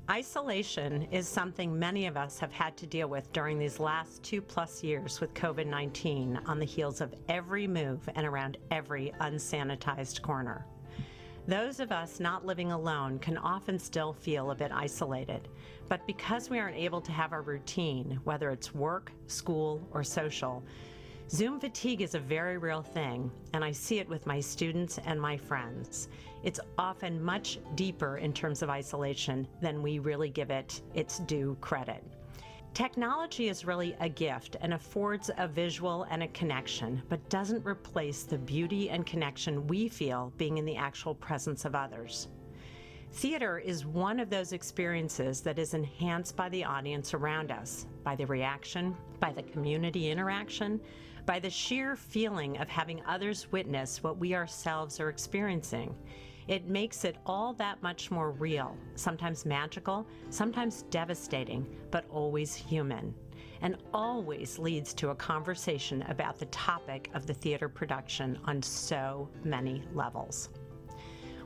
Isolation is something many of us have had to deal with during these last 2+ years with COVID-19 on the heels of every move and around every unsanitized corner. Those of us not living alone can often still feel a bit isolated, but because we aren't able to have our routine, whether it's work, school, or social, Zoom fatigue is a very real thing, and I see it with my students and my friends. It's often much deeper in terms of isolation than we really give it its due credit. Technology is really a gift and affords a visual and a connection, but doesn't replace the beauty and connection we feel being in the actual presence of others. Theater is one of those experiences that is enhanced by the audience around us, by the reaction, by the community interaction, by the sheer feeling of having others witness what we ourselves are experiencing. It makes it all that much more real, sometimes magical, sometimes devastating, but always human, and always leads to a conversation about the topic of the theater production on so many levels.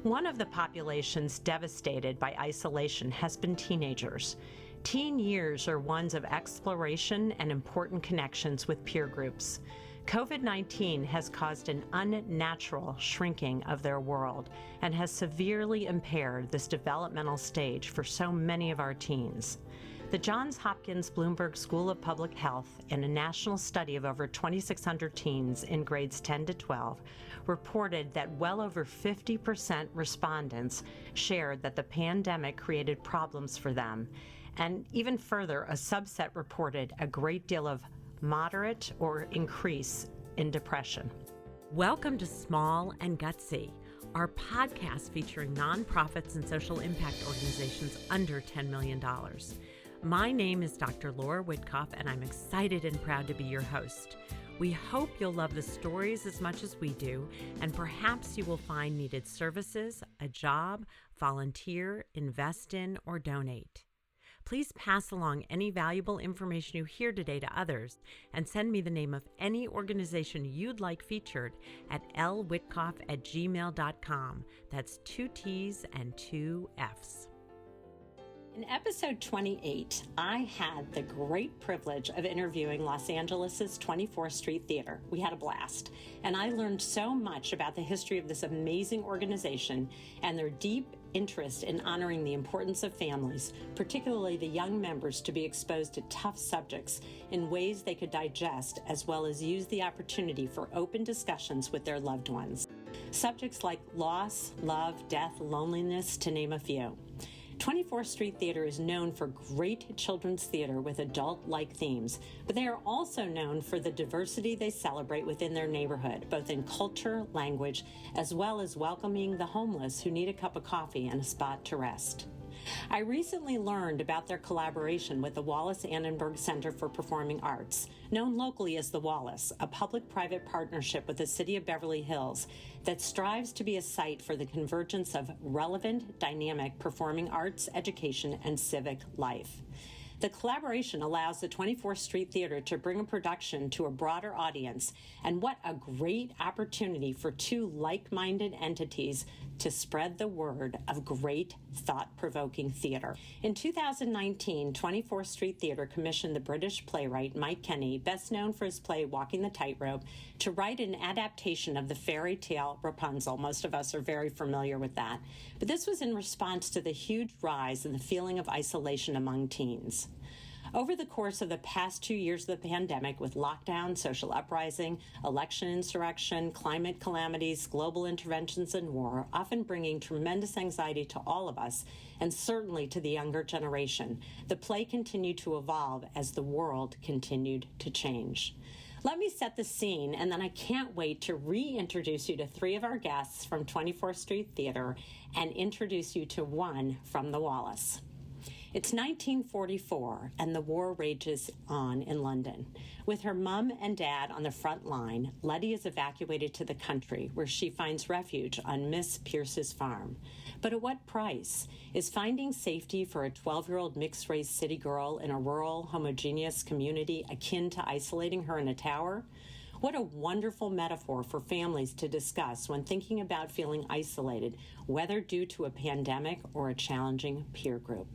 One of the populations devastated by isolation has been teenagers. Teen years are ones of exploration and important connections with peer groups. COVID-19 has caused an unnatural shrinking of their world and has severely impaired this developmental stage for so many of our teens. The Johns Hopkins Bloomberg School of Public Health, in a national study of over 2,600 teens in grades 10 to 12, reported that well over 50% respondents shared that the pandemic created problems for them. And even further, a subset reported a great deal of moderate or increase in depression. Welcome to Small and Gutsy, our podcast featuring nonprofits and social impact organizations under $10 million. My name is Dr. Laura Witkoff, and I'm excited and proud to be your host. We hope you'll love the stories as much as we do, and perhaps you will find needed services, a job, volunteer, invest in, or donate. Please pass along any valuable information you hear today to others and send me the name of any organization you'd like featured at lwitkoff@gmail.com. That's 2 T's and 2 F's. In episode 28, I had the great privilege of interviewing Los Angeles' 24th Street Theater. We had a blast, and I learned so much about the history of this amazing organization and their deep interest in honoring the importance of families, particularly the young members, to be exposed to tough subjects in ways they could digest, as well as use the opportunity for open discussions with their loved ones. Subjects like loss, love, death, loneliness, to name a few. 24th Street Theater is known for great children's theater with adult-like themes, but they are also known for the diversity they celebrate within their neighborhood, both in culture, language, as well as welcoming the homeless who need a cup of coffee and a spot to rest. I recently learned about their collaboration with the Wallis Annenberg Center for Performing Arts, known locally as the Wallis, a public-private partnership with the City of Beverly Hills that strives to be a site for the convergence of relevant, dynamic performing arts, education, and civic life. The collaboration allows the 24th Street Theater to bring a production to a broader audience, and what a great opportunity for two like-minded entities to spread the word of great, thought-provoking theater. In 2019, 24th Street Theater commissioned the British playwright Mike Kenny, best known for his play Walking the Tightrope, to write an adaptation of the fairy tale Rapunzel. Most of us are very familiar with that. But this was in response to the huge rise in the feeling of isolation among teens. Over the course of the past 2 years of the pandemic, with lockdown, social uprising, election insurrection, climate calamities, global interventions, and war, often bringing tremendous anxiety to all of us, and certainly to the younger generation, the play continued to evolve as the world continued to change. Let me set the scene, and then I can't wait to reintroduce you to 3 of our guests from 24th Street Theater and introduce you to one from the Wallis. It's 1944, and the war rages on in London. With her mom and dad on the front line, Letty is evacuated to the country, where she finds refuge on Miss Pierce's farm. But at what price? Is finding safety for a 12-year-old mixed-race city girl in a rural, homogeneous community akin to isolating her in a tower? What a wonderful metaphor for families to discuss when thinking about feeling isolated, whether due to a pandemic or a challenging peer group.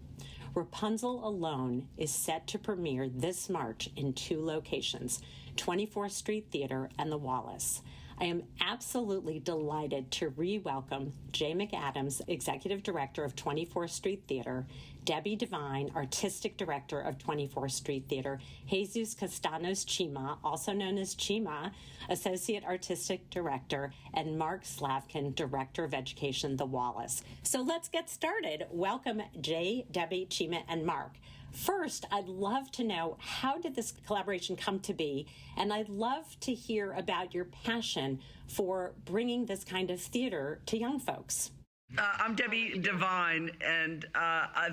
Rapunzel Alone is set to premiere this March in 2 locations, 24th Street Theater and the Wallis. I am absolutely delighted to re-welcome Jay McAdams, Executive Director of 24th Street Theater, Debbie Devine, Artistic Director of 24th Street Theater, Jesus Castanos Chima, also known as Chima, Associate Artistic Director, and Mark Slavkin, Director of Education, The Wallis. So let's get started. Welcome, Jay, Debbie, Chima, and Mark. First, I'd love to know, how did this collaboration come to be? And I'd love to hear about your passion for bringing this kind of theater to young folks. I'm Debbie Devine, and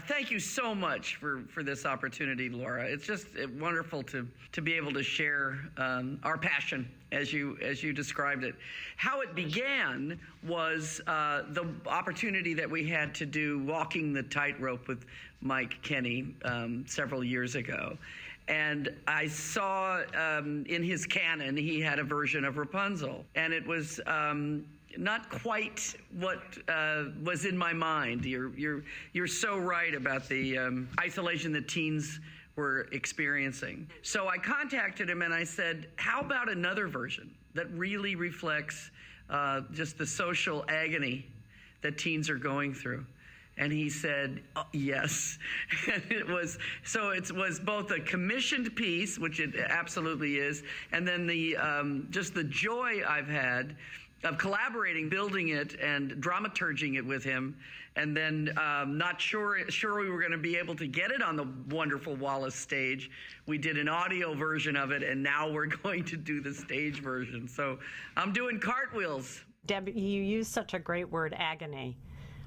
thank you so much for this opportunity, Laura. It's just wonderful to be able to share our passion, as you described it. How it began was the opportunity that we had to do Walking the Tightrope with Mike Kenny several years ago. And I saw in his canon, he had a version of Rapunzel, and it was not quite what was in my mind. You're so right about the isolation that teens were experiencing. So I contacted him and I said, how about another version that really reflects just the social agony that teens are going through? And he said, oh, yes. And it was both a commissioned piece, which it absolutely is, and then the just the joy I've had of collaborating, building it, and dramaturging it with him, and then not sure we were going to be able to get it on the wonderful Wallis stage. We did an audio version of it, and now we're going to do the stage version. So I'm doing cartwheels. Debbie, you use such a great word, agony.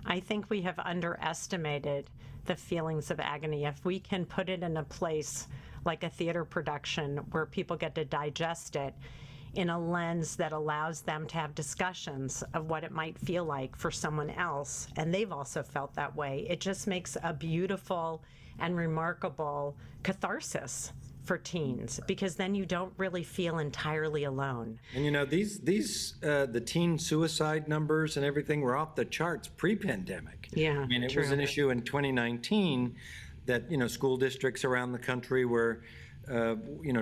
I think we have underestimated the feelings of agony. If we can put it in a place like a theater production where people get to digest it in a lens that allows them to have discussions of what it might feel like for someone else, and they've also felt that way, it just makes a beautiful and remarkable catharsis for teens, because then you don't really feel entirely alone. And you know, the teen suicide numbers and everything were off the charts pre-pandemic. Yeah, I mean, it true. was an issue in 2019 that, you know, school districts around the country were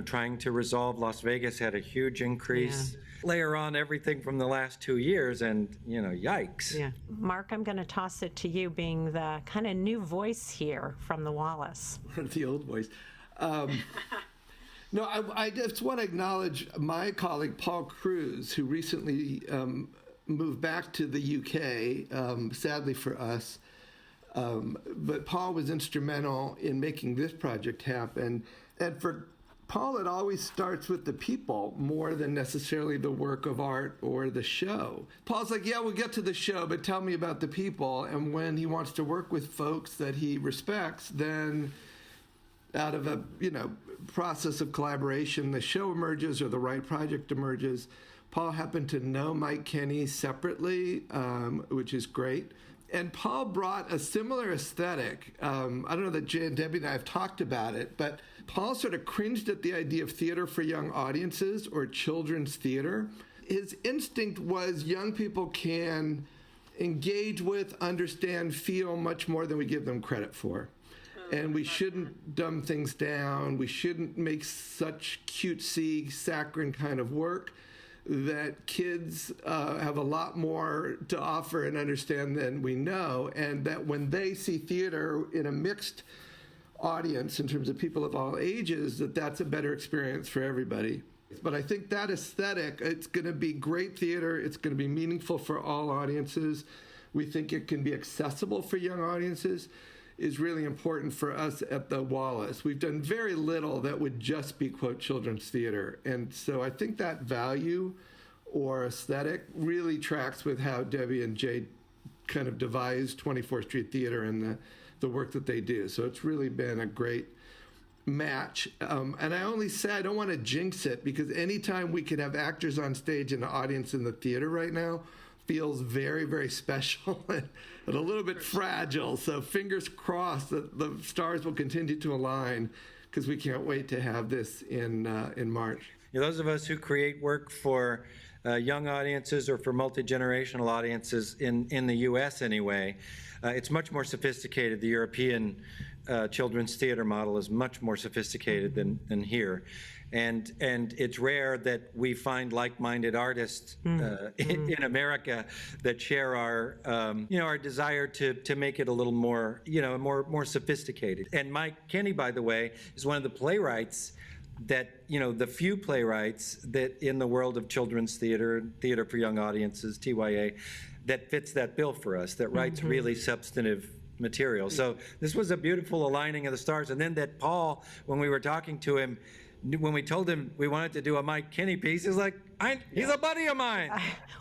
trying to resolve. Las Vegas had a huge increase. Yeah. Layer on everything from the last 2 years, and, you know, yikes. Yeah. Mark, I'm going to toss it to you, being the kind of new voice here from the Wallis. The old voice. No, I just want to acknowledge my colleague, Paul Cruz, who recently moved back to the UK, sadly for us. But Paul was instrumental in making this project happen. And for Paul, it always starts with the people more than necessarily the work of art or the show. Paul's like, yeah, we'll get to the show, but tell me about the people. And when he wants to work with folks that he respects, then out of a process of collaboration, the show emerges or the right project emerges. Paul happened to know Mike Kenny separately, which is great. And Paul brought a similar aesthetic. I don't know that Jay and Debbie and I have talked about it, but Paul sort of cringed at the idea of theater for young audiences or children's theater. His instinct was young people can engage with, understand, feel much more than we give them credit for. And we shouldn't dumb things down. We shouldn't make such cutesy, saccharine kind of work, that kids have a lot more to offer and understand than we know, and that when they see theater in a mixed audience in terms of people of all ages, that's a better experience for everybody. But I think that aesthetic, it's going to be great theater. It's going to be meaningful for all audiences. We think it can be accessible for young audiences, is really important for us at the Wallis. We've done very little that would just be, quote, children's theater. And so I think that value or aesthetic really tracks with how Debbie and Jay kind of devised 24th Street Theater and the work that they do. So it's really been a great match. And I only say I don't want to jinx it, because anytime we can have actors on stage and an audience in the theater right now feels very, very special and a little bit fragile. So fingers crossed that the stars will continue to align, because we can't wait to have this in March. You know, those of us who create work for young audiences or for multi-generational audiences in the U.S. anyway. It's much more sophisticated. The European children's theater model is much more sophisticated than here. And it's rare that we find like-minded artists in America that share our our desire to make it a little more more sophisticated. And Mike Kenny, by the way, is one of the playwrights that the few playwrights that in the world of children's theater for young audiences, TYA, that fits that bill for us, that writes really substantive material. So this was a beautiful aligning of the stars. And then that Paul, when we were talking to him, when we told him we wanted to do a Mike Kenny piece, he's like, he's a buddy of mine.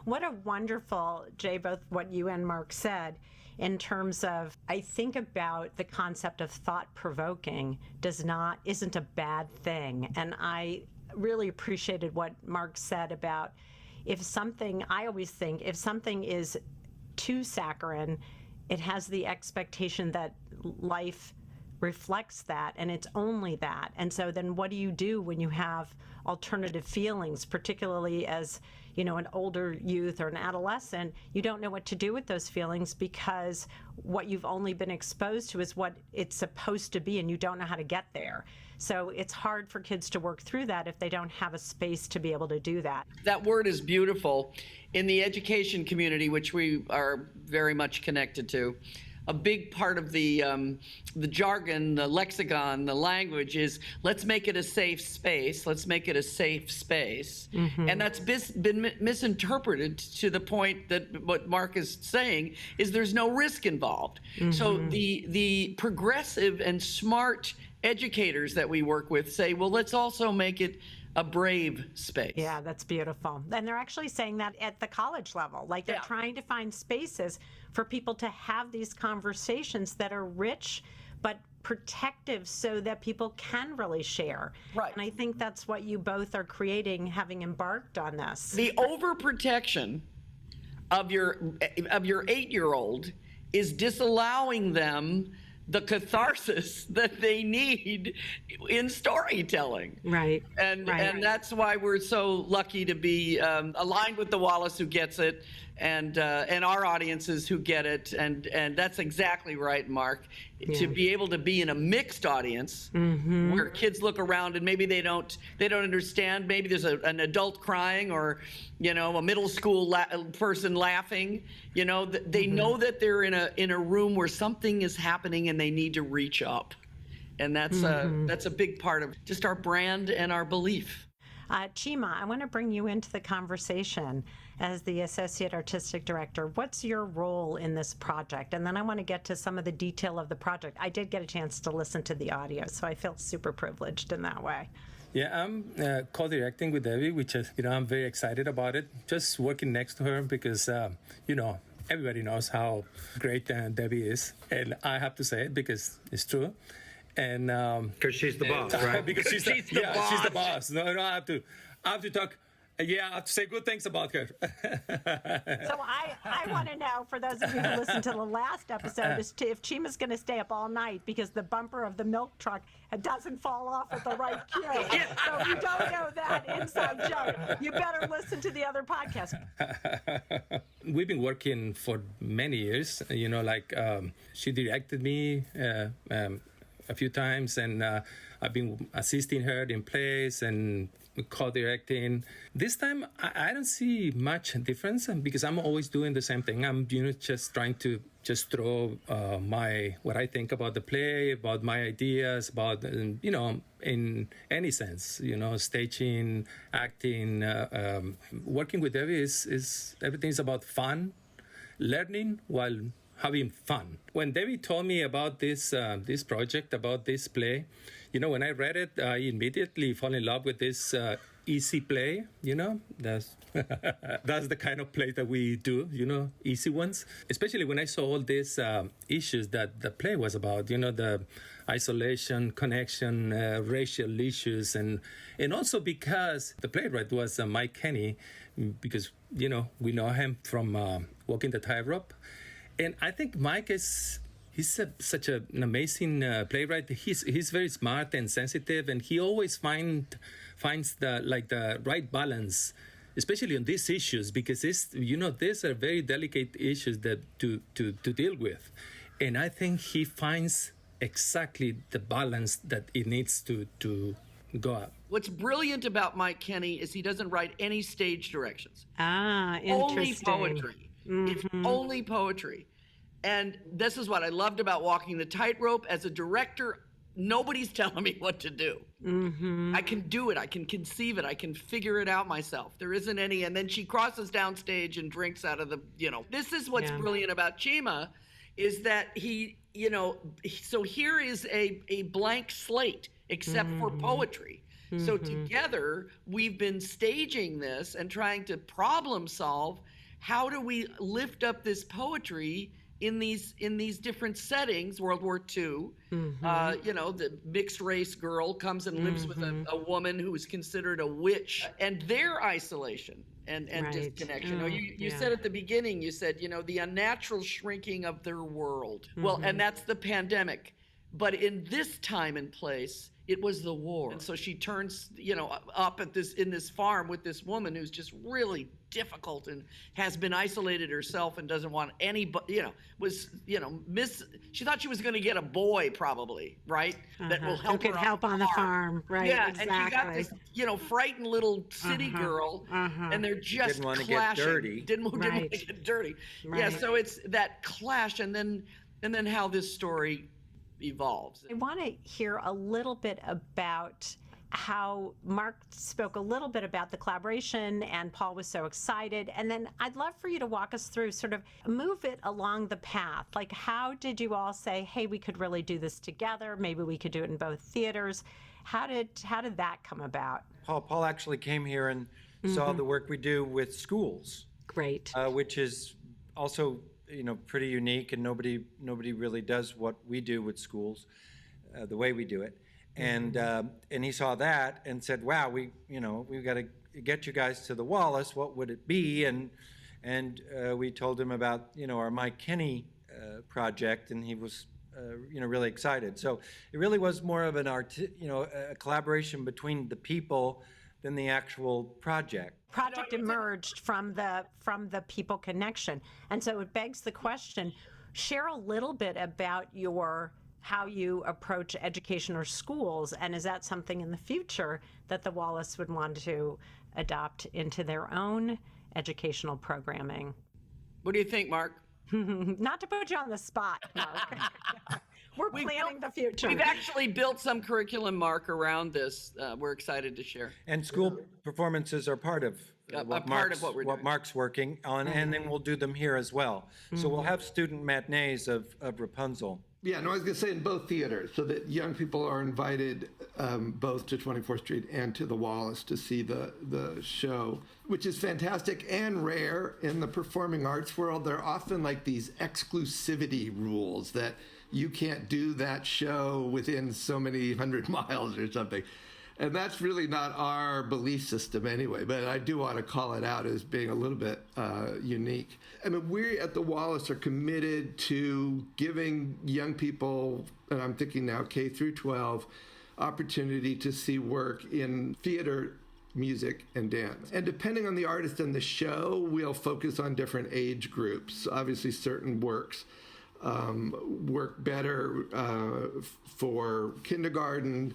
What a wonderful, Jay, both what you and Mark said, in terms of, I think about the concept of thought-provoking isn't a bad thing. And I really appreciated what Mark said about I always think if something is too saccharine, it has the expectation that life reflects that, and it's only that. And so then what do you do when you have alternative feelings, particularly as an older youth or an adolescent? You don't know what to do with those feelings because what you've only been exposed to is what it's supposed to be, and you don't know how to get there. So it's hard for kids to work through that if they don't have a space to be able to do that. That word is beautiful. In the education community, which we are very much connected to, a big part of the jargon, the lexicon, the language is, let's make it a safe space. Let's make it a safe space. And that's been misinterpreted to the point that what Mark is saying is there's no risk involved. So the progressive and smart educators that we work with say, well, let's also make it a brave space. Yeah, that's beautiful. And they're actually saying that at the college level. Like they're trying to find spaces for people to have these conversations that are rich but protective so that people can really share. Right. And I think that's what you both are creating, having embarked on this. The overprotection of your 8-year-old is disallowing them the catharsis that they need in storytelling. Right. And that's why we're so lucky to be aligned with the Wallis who gets it, and our audiences who get it, and that's exactly right, Mark. To be able to be in a mixed audience where kids look around and maybe they don't understand. Maybe there's an adult crying or a middle school person laughing. They know that they're in a room where something is happening and they need to reach up, and that's a big part of just our brand and our belief. Chima, I want to bring you into the conversation as the Associate Artistic Director. What's your role in this project? And then I want to get to some of the detail of the project. I did get a chance to listen to the audio, so I feel super privileged in that way. Yeah, I'm co-directing with Debbie, which is, I'm very excited about it. Just working next to her because, everybody knows how great Debbie is. And I have to say it because it's true. And because she's the boss, right? Because she's the boss. She's the boss. No, I have to talk. Yeah, I have to say good things about her. So I want to know, for those of you who listened to the last episode, if Chima's going to stay up all night because the bumper of the milk truck doesn't fall off at the right cue. So if you don't know that inside joke, you better listen to the other podcast. We've been working for many years. She directed me a few times, and I've been assisting her in plays and co-directing. This time, I don't see much difference because I'm always doing the same thing. I'm just trying to just throw what I think about the play, about my ideas, about in any sense, staging, acting. Working with Debbie is everything's about fun, learning while having fun. When Debbie told me about this project, about this play, when I read it, I immediately fell in love with this easy play. That's that's the kind of play that we do. Easy ones. Especially when I saw all these issues that the play was about. The isolation, connection, racial issues, and also because the playwright was Mike Kenny, because we know him from Walking the Tightrope. And I think Mike he's such an amazing playwright. He's very smart and sensitive, and he always finds the right balance especially on these issues, because these are very delicate issues that to deal with. And I think he finds exactly the balance that it needs to go up. What's brilliant about Mike Kenny is he doesn't write any stage directions. Interesting. Only poetry. It's only poetry. And this is what I loved about Walking the Tightrope. As a director, nobody's telling me what to do. I can do it. I can conceive it. I can figure it out myself. There isn't any. And then she crosses downstage and drinks out of the, This is what's brilliant about Chima, is that he, so here is a blank slate, except for poetry. So together, we've been staging this and trying to problem solve. How do we lift up this poetry in these different settings? World War II, the mixed race girl comes and lives with a woman who is considered a witch, and their isolation and disconnection. You said at the beginning, you said, the unnatural shrinking of their world. Well, and that's the pandemic. But in this time and place, it was the war. And so she turns, up at in this farm with this woman who's just really difficult and has been isolated herself and doesn't want anybody, she thought she was going to get a boy probably, right? That will help her. Who could help on the farm, right? Yeah, exactly. And she got this, frightened little city girl, and they're just didn't want to clashing. get dirty. Didn't want to get dirty. Right. Yeah, so it's that clash, and then how this story evolves. I want to hear a little bit about how Mark spoke a little bit about the collaboration and Paul was so excited. And then I'd love for you to walk us through, sort of move it along the path. Like, how did you all say, hey, we could really do this together? Maybe we could do it in both theaters. How did that come about? Paul actually came here and saw the work we do with schools. Great. Which is also pretty unique, and nobody really does what we do with schools, the way we do it. And he saw that and said, "Wow, we've got to get you guys to the Wallis. What would it be?" And we told him about our Mike Kenny project, and he was really excited. So it really was more of an a collaboration between the people than the actual project. Project emerged from the people connection, and so it begs the question. Share a little bit about how you approach education or schools, and is that something in the future that the Wallis would want to adopt into their own educational programming? What do you think, Mark? Not to put you on the spot, Mark. We're planning the future. We've actually built some curriculum, Mark, around this. We're excited to share. And school performances are part of what Mark's working on, and then we'll do them here as well. So we'll have student matinees of Rapunzel. Yeah, no, I was going to say in both theaters, so that young people are invited both to 24th Street and to the Wallis to see the show, which is fantastic and rare in the performing arts world. There are often like these exclusivity rules that you can't do that show within so many 100 miles or something. And that's really not our belief system anyway, but I do want to call it out as being a little bit unique. I mean, we at the Wallis are committed to giving young people, and I'm thinking now K through 12, opportunity to see work in theater, music, and dance. And depending on the artist and the show, we'll focus on different age groups. Obviously, certain works work better for kindergarten.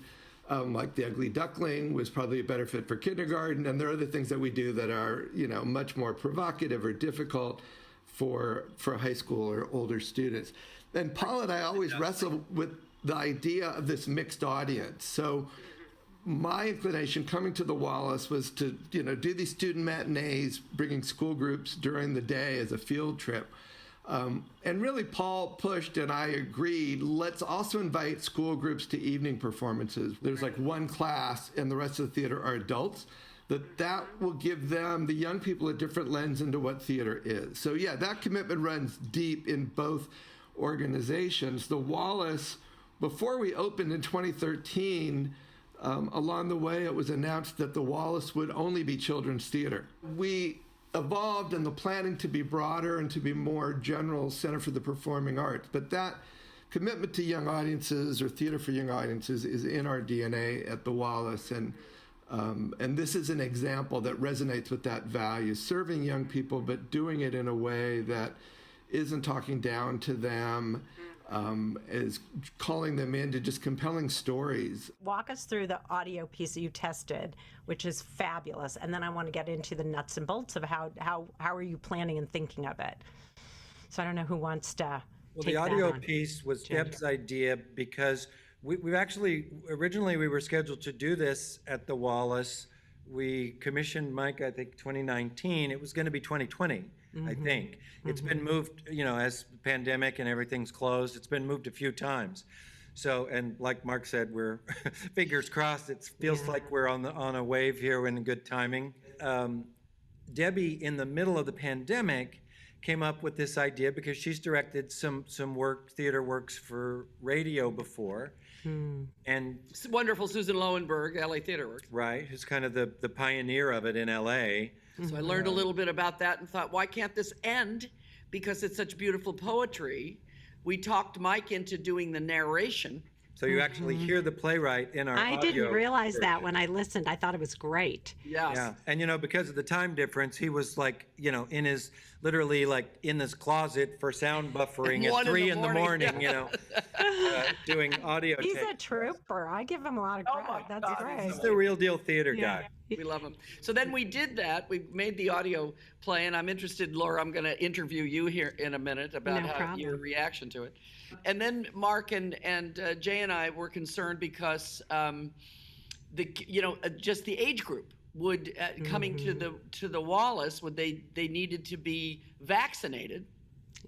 Like The Ugly Duckling was probably a better fit for kindergarten, and there are other things that we do that are, much more provocative or difficult for high school or older students. And Paul and I always wrestle with the idea of this mixed audience. So my inclination coming to the Wallis was to, do these student matinees, bringing school groups during the day as a field trip. And really, Paul pushed, and I agreed, let's also invite school groups to evening performances. There's like one class, and the rest of the theater are adults. That will give them, the young people, a different lens into what theater is. So yeah, that commitment runs deep in both organizations. The Wallis, before we opened in 2013, along the way, it was announced that the Wallis would only be children's theater. We evolved in the planning to be broader and to be more general Center for the Performing Arts. But that commitment to young audiences or theater for young audiences is in our DNA at the Wallis. And And this is an example that resonates with that value, serving young people, but doing it in a way that isn't talking down to them, is calling them into just compelling stories. Walk us through the audio piece that you tested, which is fabulous. And then I want to get into the nuts and bolts of how are you planning and thinking of it. So I don't know who wants to Well, take the audio that on. piece was Jen. Deb's idea because we actually, originally we were scheduled to do this at the Wallis. We commissioned Mike, I think, 2019. It was going to be 2020, I think. It's been moved, as the pandemic and everything's closed, it's been moved a few times. So, and like Mark said, we're fingers crossed. It feels like we're on a wave here in good timing. Debbie, in the middle of the pandemic, came up with this idea because she's directed some theater works for radio before. And It's wonderful Susan Lowenberg, LA Theater Works. right, who's kind of the pioneer of it in LA. So I learned a little bit about that and thought, why can't this end? Because it's such beautiful poetry. We talked Mike into doing the narration. So you actually hear the playwright in our I audio didn't realize version. that when I listened. I thought it was great. Yes. Yeah, and because of the time difference, he was like, in his literally like in his closet for sound buffering One at in 3 the in the morning. morning, doing audio He's tape. a trooper. I give him a lot of Oh credit. my That's God, great. He's the real deal theater Yeah. guy. We love him. So then we did that. We made the audio play, and I'm interested, Laura, I'm going to interview you here in a minute about No problem. your reaction to it. And then Mark and Jay and I were concerned because just the age group would coming to the Wallis, they needed to be vaccinated.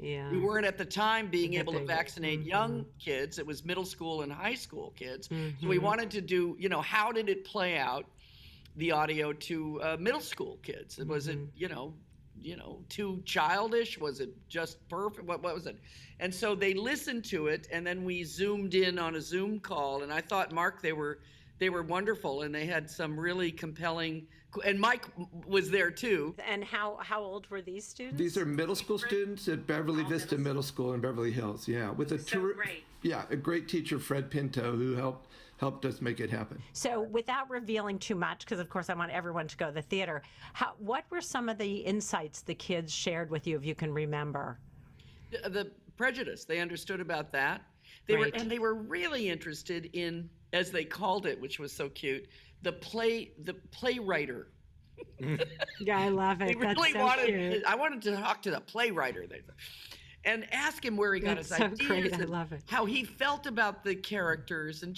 Yeah. We weren't at the time being That able to they- vaccinate young kids. It was middle school and high school kids. So we wanted to do, how did it play out, the audio to middle school kids? Was it, too childish? Was it just perfect? What was it? And so they listened to it, and then we zoomed in on a Zoom call. And I thought, Mark, they were wonderful, and they had some really compelling. And Mike was there too. And how old were these students? These are middle school students at Beverly Vista Middle School in Beverly Hills. Yeah, with a great teacher, Fred Pinto, who helped us make it happen. So without revealing too much, because of course I want everyone to go to the theater, what were some of the insights the kids shared with you, if you can remember? The prejudice, they understood about that. They were really interested in, as they called it, which was so cute, the playwriter. Yeah, I love it. They That's really so cute. I wanted to talk to the playwriter, and ask him where he got That's his so ideas, great. I and love it. how he felt about the characters, and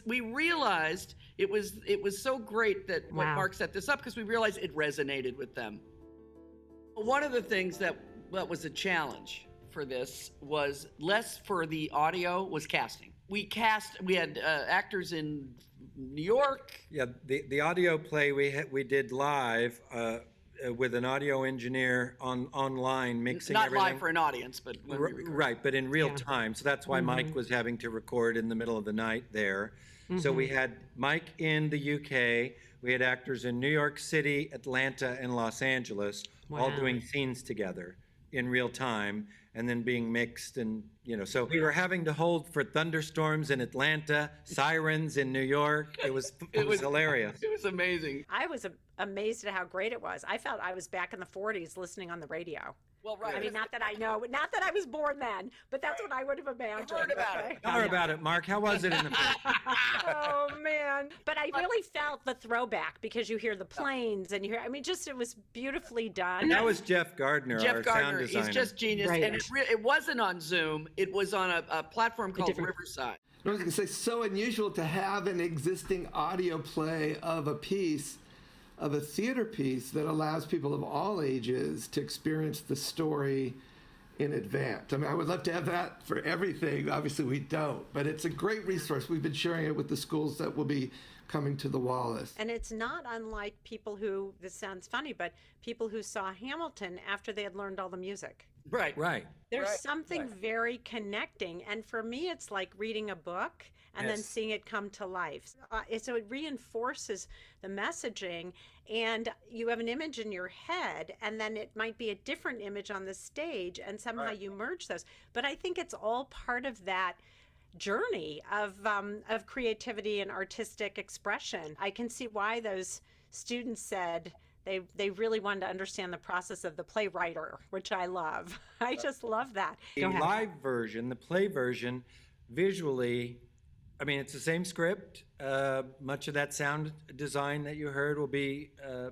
we realized it was so great that when Wow. Mark set this up, because we realized it resonated with them. One of the things that was a challenge for this was less for the audio, was casting. We had actors in New York. Yeah, the audio play we did live with an audio engineer online mixing Not everything. live for an audience, but when we recorded. Right, but in real Yeah. time. So that's why Mike was having to record in the middle of the night there. So we had Mike in the UK. We had actors in New York City, Atlanta, and Los Angeles, all Wow. doing scenes together in real time, and then being mixed. And so we were having to hold for thunderstorms in Atlanta, sirens in New York. It was hilarious. It was amazing. I was amazed at how great it was. I felt I was back in the 40s listening on the radio. Well, right. I mean, not that I was born then, but that's what I would have imagined. heard about okay? it. Tell her about it, Mark. How was it in the Oh man! But I really felt the throwback because you hear the planes and you hear. I mean, it was beautifully done. That was Jeff Gardner, our Jeff sound Gardner, designer. he's just genius. Right. And it wasn't on Zoom. It was on a platform called different- Riverside. I was going to say, so unusual to have an existing audio play of a theater piece that allows people of all ages to experience the story in advance. I mean, I would love to have that for everything. Obviously, we don't, but it's a great resource. We've been sharing it with the schools that will be coming to the Wallis. And it's not unlike people who, this sounds funny, but people who saw Hamilton after they had learned all the music. Right. Right. There's Right, something very connecting. And for me, it's like reading a book and then Yes. seeing it come to life. So it reinforces the messaging, and you have an image in your head, and then it might be a different image on the stage, and somehow you merge those. But I think it's all part of that journey of creativity and artistic expression. I can see why those students said they really wanted to understand the process of the playwriter, which I love. I just love that. The live version, the play version, visually, I mean, it's the same script. Much of that sound design that you heard will be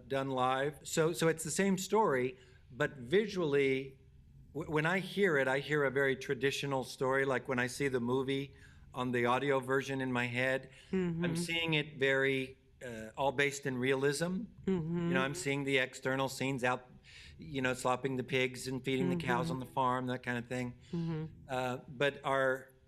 done live. So it's the same story, but visually, when I hear it, I hear a very traditional story. Like when I see the movie on the audio version in my head, I'm seeing it very all based in realism. You know, I'm seeing the external scenes out, you know, slopping the pigs and feeding the cows on the farm, that kind of thing. But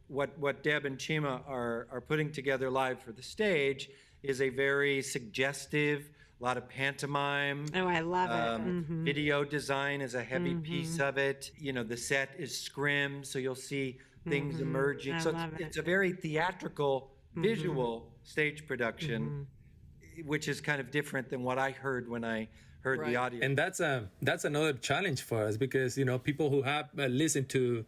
what Deb and Chima are putting together live for the stage is a very suggestive, a lot of pantomime. Oh, I love it. Video design is a heavy piece of it. You know, the set is scrim, so you'll see things emerging. So it's a very theatrical, visual stage production, which is kind of different than what I heard when I heard the audio. And that's another challenge for us, because, you know, people who have listened to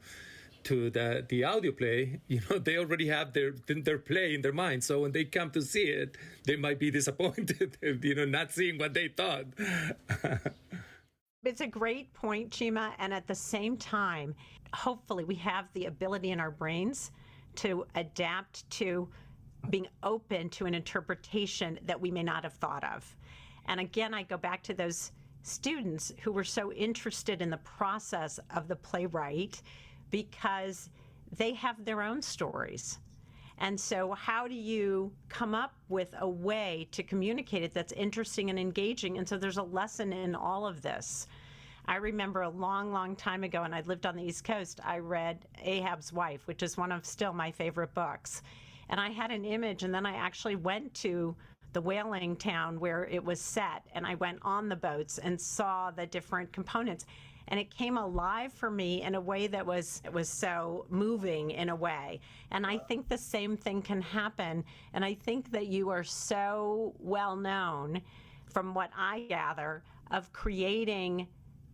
the audio play, you know, they already have their play in their mind. So when they come to see it, they might be disappointed, you know, not seeing what they thought. It's a great point, Chima. And at the same time, hopefully we have the ability in our brains to adapt to being open to an interpretation that we may not have thought of. And again, I go back to those students who were so interested in the process of the playwright, because they have their own stories. And so how do you come up with a way to communicate it that's interesting and engaging? And so there's a lesson in all of this. I remember a long, long time ago, and I lived on the East Coast, I read Ahab's Wife, which is one of still my favorite books. And I had an image, and then I actually went to the whaling town where it was set, and I went on the boats and saw the different components. And it came alive for me in a way that was so moving in a way. And I think the same thing can happen. And I think that you are so well known, from what I gather, of creating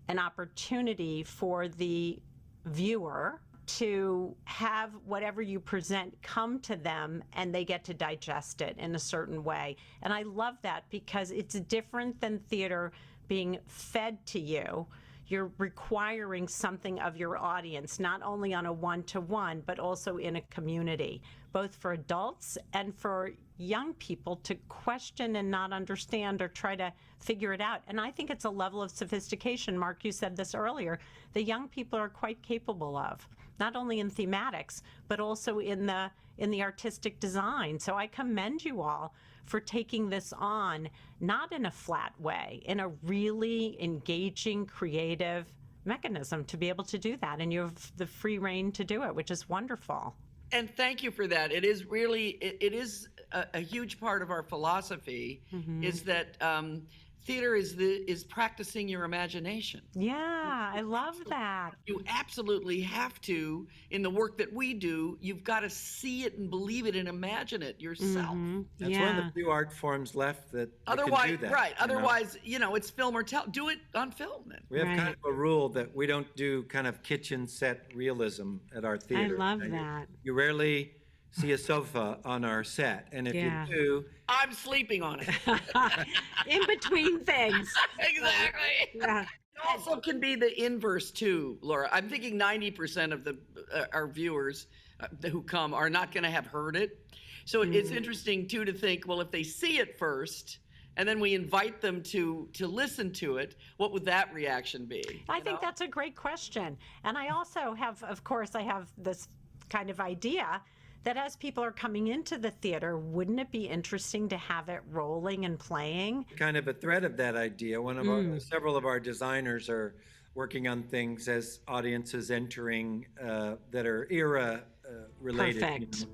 an opportunity for the viewer to have whatever you present come to them, and they get to digest it in a certain way. And I love that, because it's different than theater being fed to you. You're requiring something of your audience, not only on a one-to-one, but also in a community, both for adults and for young people to question and not understand or try to figure it out. And I think it's a level of sophistication, Mark, you said this earlier, the young people are quite capable of, not only in thematics, but also in the artistic design. So I commend you all for taking this on, not in a flat way, in a really engaging, creative mechanism to be able to do that. And you have the free reign to do it, which is wonderful. And thank you for that. It is really, it is a huge part of our philosophy, is that theater is practicing your imagination. Yeah, I love that. You absolutely have to, in the work that we do, you've got to see it and believe it and imagine it yourself. That's one of the few art forms left that otherwise, can do that. Right. Otherwise, you know, it's film or do it on film then. We have kind of a rule that we don't do kind of kitchen set realism at our theater. I love that. You rarely see a sofa on our set, and if you do, I'm sleeping on it. In between things. Exactly. Yeah. It also can be the inverse too, Laura. I'm thinking 90% of our viewers who come are not going to have heard it. So it's interesting too to think, well, if they see it first, and then we invite them to listen to it, what would that reaction be? I think that's a great question. And I also have, of course, I have this kind of idea that as people are coming into the theater, wouldn't it be interesting to have it rolling and playing? Kind of a thread of that idea. Several of our designers are working on things as audiences entering that are era related. Perfect. You know.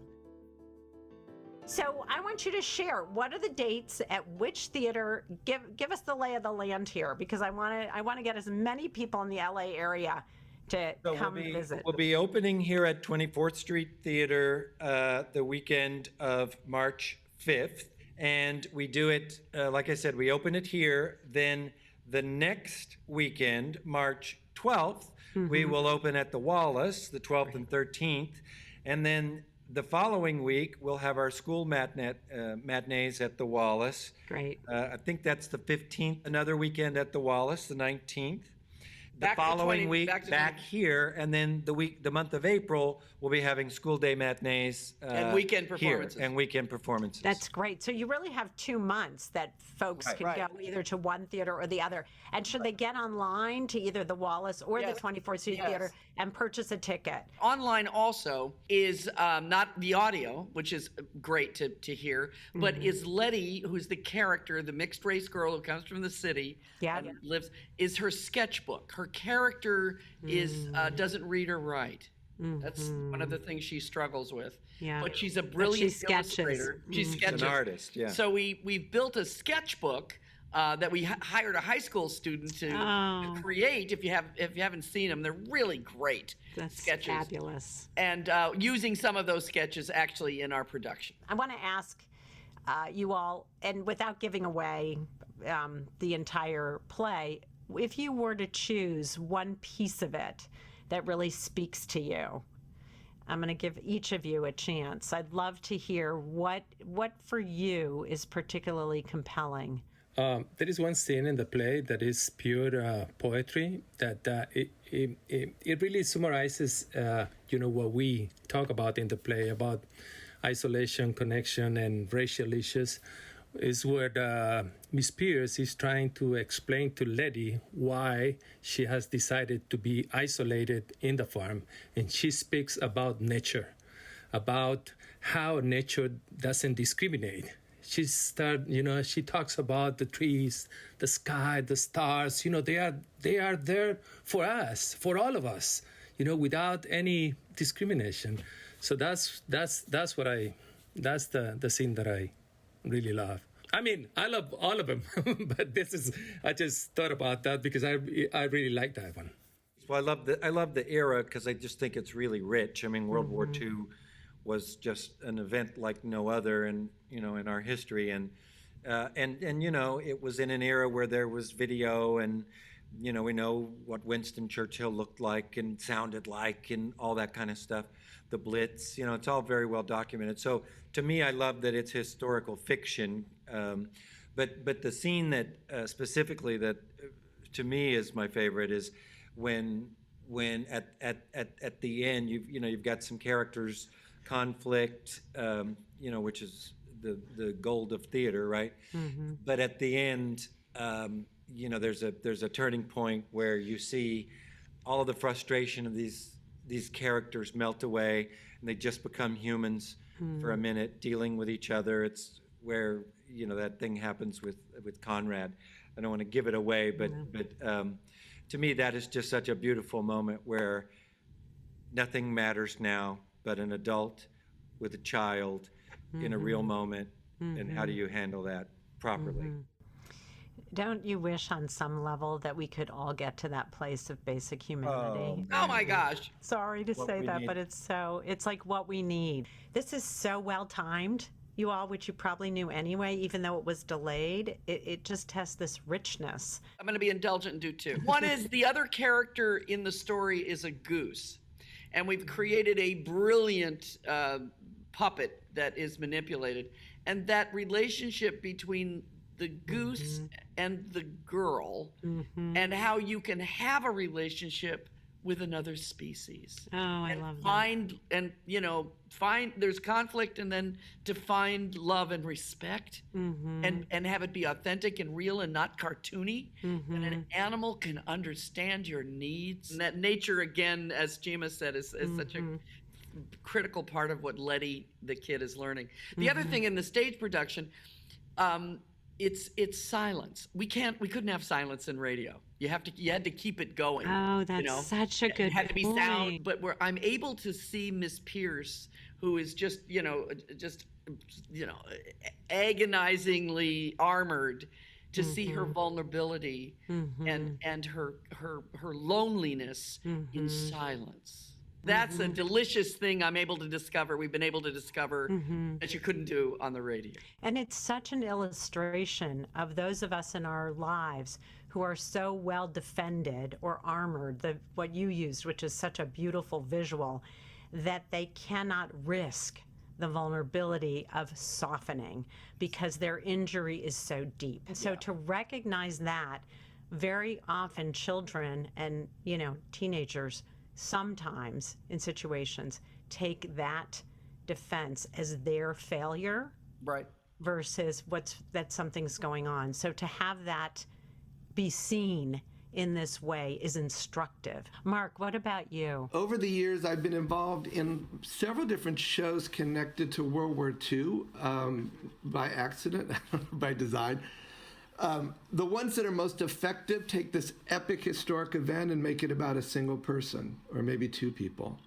So I want you to share, what are the dates at which theater? Give us the lay of the land here, because I want to get as many people in the LA area to come and visit. We'll be opening here at 24th Street Theater the weekend of March 5th. And we do it, like I said, we open it here. Then the next weekend, March 12th, we will open at the Wallis, the 12th and 13th. And then the following week, we'll have our school matinees at the Wallis. Great. I think that's the 15th. Another weekend at the Wallis, the 19th. The Back to following 20 week, back to back 20. here, and then the month of April, we'll be having school day matinees And weekend here, performances. and weekend performances. That's great. So you really have 2 months that folks Right. can Right. go either to one theater or the other. And should they get online to either the Wallis or Yes. the 24th Street Yes. Theater and purchase a ticket? Online also is not the audio, which is great to hear, but is Letty, who's the character, the mixed race girl who comes from the city, Yeah. and lives, is her sketchbook. Her character is doesn't read or write. That's one of the things she struggles with. Yeah. But she's a brilliant sketches. illustrator. She sketches. an artist, yeah. So we've built a sketchbook that we hired a high school student to create. If you haven't seen them, they're really great That's sketches. fabulous. And using some of those sketches actually in our production. I want to ask you all, and without giving away the entire play, if you were to choose one piece of it that really speaks to you, I'm going to give each of you a chance. I'd love to hear what for you is particularly compelling. There is one scene in the play that is pure poetry that it really summarizes, what we talk about in the play about isolation, connection, and racial issues. Is where Miss Pierce is trying to explain to Letty why she has decided to be isolated in the farm, and she speaks about nature, about how nature doesn't discriminate. She talks about the trees, the sky, the stars. They are there for us, for all of us. Without any discrimination. So that's the scene that I really love. I mean, I love all of them, but I just thought about that because I really like that one. Well, I love the era because I just think it's really rich. I mean, World War II was just an event like no other, in our history, and it was in an era where there was video, and we know what Winston Churchill looked like and sounded like, and all that kind of stuff. The Blitz, it's all very well documented. So to me, I love that it's historical fiction. But the scene that specifically that to me is my favorite is when at the end you've got some characters conflict, which is the gold of theater, right? But at the end, there's a turning point where you see all of the frustration of these characters melt away, and they just become humans for a minute, dealing with each other. It's where that thing happens with Conrad. I don't want to give it away, but to me that is just such a beautiful moment where nothing matters now but an adult with a child in a real moment, and how do you handle that properly? Don't you wish on some level that we could all get to that place of basic humanity? Oh my gosh. Sorry to say we that, need. but it's like what we need. This is so well timed, you all, which you probably knew anyway, even though it was delayed. It just has this richness. I'm going to be indulgent and do two. One is the other character in the story is a goose. And we've created a brilliant puppet that is manipulated. And that relationship between the goose and the girl, and how you can have a relationship with another species. Oh, I love that. Find there's conflict, and then to find love and respect, and have it be authentic and real and not cartoony. And an animal can understand your needs. And that nature, again, as Jima said, is such a critical part of what Letty, the kid, is learning. The other thing in the stage production, it's silence. We couldn't have silence in radio. You had to keep it going. Oh, that's such a good It had to be sound. point. But I'm able to see Miss Pierce, who is just agonizingly armored, to see her vulnerability and her loneliness in silence. That's a delicious thing I'm able to discover. We've been able to discover that you couldn't do on the radio. And it's such an illustration of those of us in our lives who are so well defended or armored, what you used, which is such a beautiful visual, that they cannot risk the vulnerability of softening because their injury is so deep. And so to recognize that, very often children and, teenagers sometimes in situations take that defense as their failure. Right. Versus that something's going on. So to have that be seen in this way is instructive. Mark, what about you? Over the years, I've been involved in several different shows connected to World War II by accident, by design. The ones that are most effective take this epic historic event and make it about a single person or maybe two people.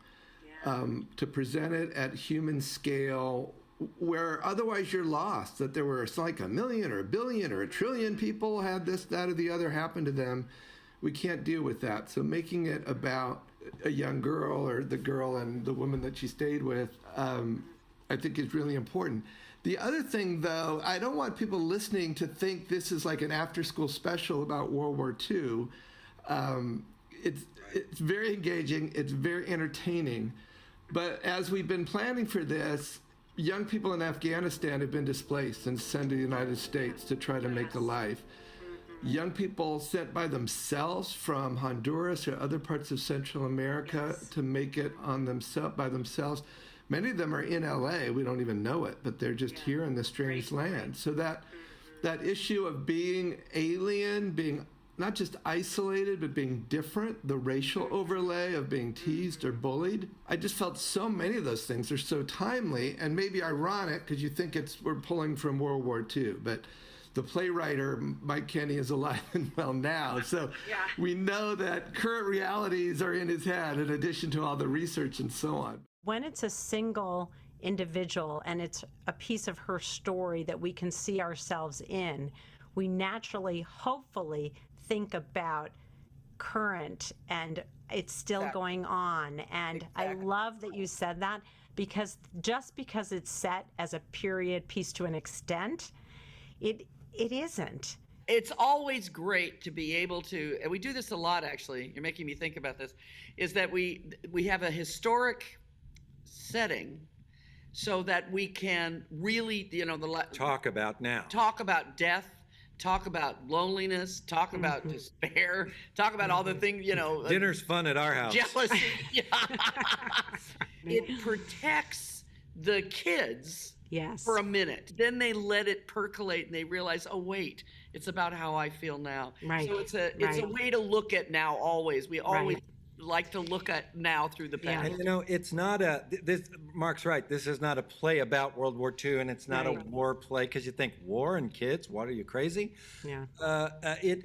To present it at human scale where otherwise you're lost, that there were like 1 million or 1 billion or 1 trillion people had this, that, or the other happen to them. We can't deal with that. So making it about a young girl or the girl and the woman that she stayed with, I think is really important. The other thing, though, I don't want people listening to think this is like an after-school special about World War II. It's very engaging. It's very entertaining. But as we've been planning for this, young people in Afghanistan have been displaced and sent to the United States to try to make a life. Young people sent by themselves from Honduras or other parts of Central America to make it by themselves. Many of them are in LA. We don't even know it, but they're just here in this strange land. So that issue of being alien, being not just isolated, but being different, the racial overlay of being teased or bullied. I just felt so many of those things are so timely and maybe ironic because you think we're pulling from World War II, but the playwright Mike Kenny is alive and well now. So we know that current realities are in his head in addition to all the research and so on. When it's a single individual and it's a piece of her story that we can see ourselves in, we naturally, hopefully, think about current and it's still going on. And I love that you said that because just because it's set as a period piece to an extent, it isn't. It's always great to be able to, and we do this a lot actually, you're making me think about this, is that we have a historic setting so that we can really, talk about now. Talk about death, talk about loneliness, talk about despair, talk about all the things, Dinner's fun at our house. Jealousy. It protects the kids for a minute. Then they let it percolate and they realize, oh, wait, it's about how I feel now. Right. So it's a way to look at now always. We always like to look at now through the past. And it's not Mark's right, this is not a play about World War II and it's not a war play because you think war and kids, what, are you crazy? Yeah.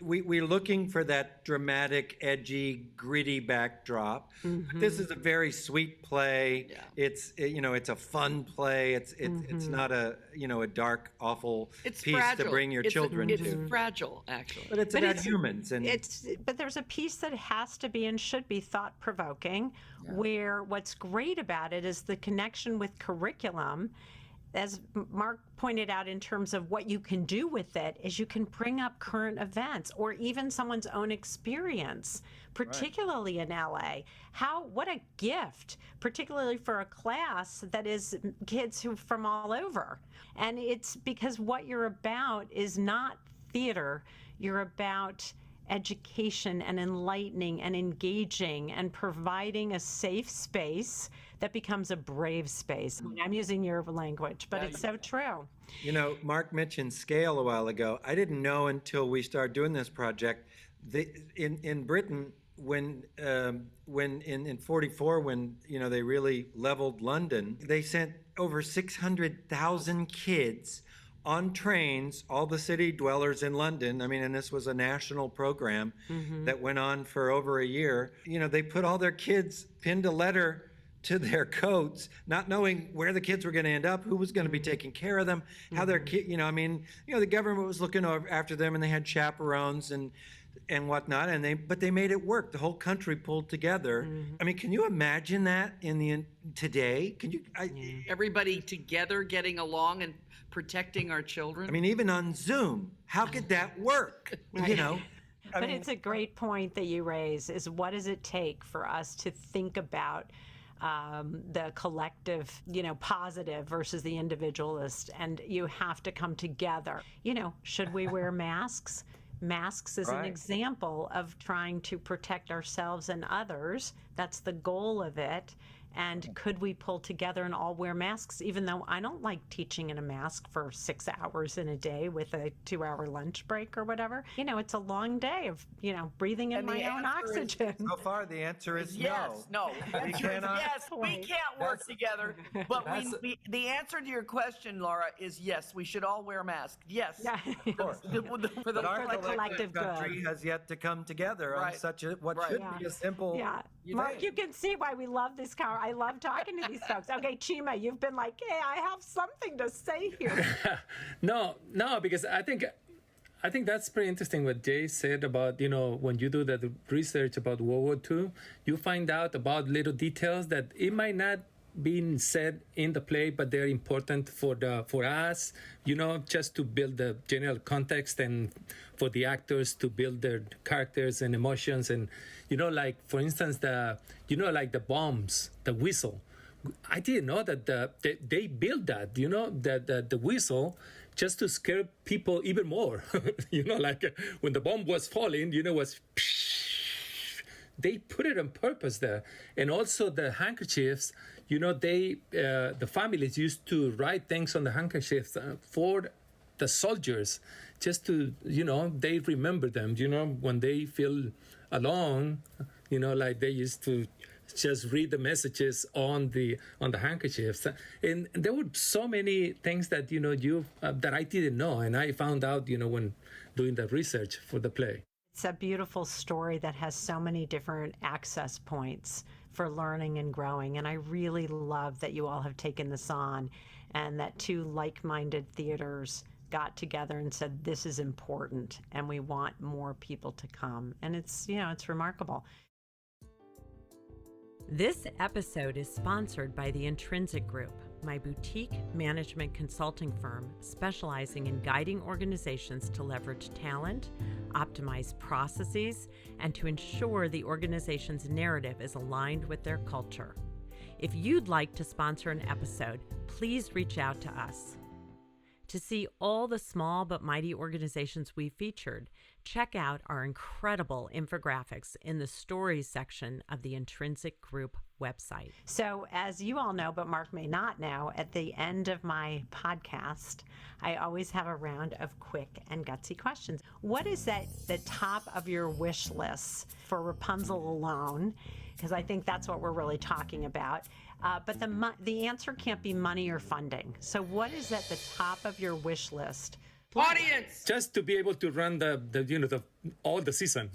We're looking for that dramatic, edgy, gritty backdrop. Mm-hmm. This is a very sweet play. Yeah. It's a fun play. It's not a dark, awful piece fragile. To bring your children to. It's fragile, actually. But it's about humans. But there's a piece that has to be and should be thought-provoking, where what's great about it is the connection with curriculum, as Mark pointed out in terms of what you can do with it, is you can bring up current events or even someone's own experience, particularly in LA. What a gift, particularly for a class that is kids who from all over. And it's because what you're about is not theater, you're about education and enlightening and engaging and providing a safe space that becomes a brave space. I'm using your language, but it's so true. Mark mentioned scale a while ago. I didn't know until we started doing this project. In Britain, when in 44, when they really leveled London, they sent over 600,000 kids on trains, all the city dwellers in London. And this was a national program that went on for over a year. They put all their kids, pinned a letter to their coats, not knowing where the kids were going to end up, who was going to be taking care of them, how their kid, the government was looking after them and they had chaperones and whatnot, but they made it work. The whole country pulled together. Can you imagine that today? Can you? Everybody together getting along and protecting our children. Even on Zoom, how could that work? But it's a great point that you raise, is what does it take for us to think about the collective, positive versus the individualist, and you have to come together. Should we wear masks? Masks is an example of trying to protect ourselves and others. That's the goal of it. And could we pull together and all wear masks, even though I don't like teaching in a mask for 6 hours in a day with a 2-hour lunch break or whatever. It's a long day of, breathing in my own oxygen. So far, the answer is yes. No. We cannot. Yes, we can't work together. But the answer to your question, Laura, is yes, we should all wear masks. Yes. Yeah. For the Our collective country good. has yet to come together on such a should be a simple. Yeah. Mark, you can see why we love this car. I love talking to these folks. Okay, Chima, you've been like, hey, I have something to say here. No, because I think that's pretty interesting what Jay said about, when you do the research about World War II, you find out about little details that it might not be said in the play, but they're important for us, just to build the general context and for the actors to build their characters and emotions. And, like, for instance, the bombs, the whistle. I didn't know that they built that, the whistle just to scare people even more. Like when the bomb was falling, was they put it on purpose there. And also the handkerchiefs, the families used to write things on the handkerchiefs for the soldiers, just to, they remember them, when they feel alone, like they used to just read the messages on the handkerchiefs. And there were so many things that, that I didn't know. And I found out, when doing the research for the play. It's a beautiful story that has so many different access points for learning and growing. And I really love that you all have taken this on and that two like-minded theaters got together and said, this is important and we want more people to come. And it's remarkable. This episode is sponsored by the Intrinsic Group, my boutique management consulting firm specializing in guiding organizations to leverage talent, optimize processes, and to ensure the organization's narrative is aligned with their culture. If you'd like to sponsor an episode, please reach out to us. To see all the small but mighty organizations we featured, check out our incredible infographics in the stories section of the Intrinsic Group website. So as you all know, but Mark may not know, at the end of my podcast, I always have a round of quick and gutsy questions. What is the top of your wish list for Rapunzel Alone? Because I think that's what we're really talking about. But the answer can't be money or funding. So what is at the top of your wish list? Audience! Just to be able to run all the season.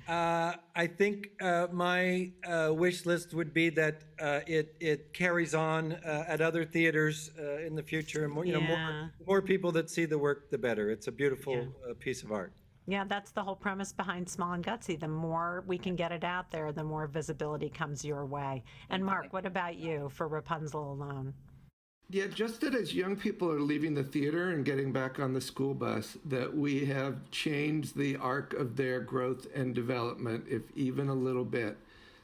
I think my wish list would be that it carries on at other theaters in the future, and more people that see the work, the better. It's a beautiful piece of art. Yeah, that's the whole premise behind Small and Gutsy. The more we can get it out there, the more visibility comes your way. And Mark, what about you for Rapunzel Alone? Yeah, just that as young people are leaving the theater and getting back on the school bus, that we have changed the arc of their growth and development, if even a little bit,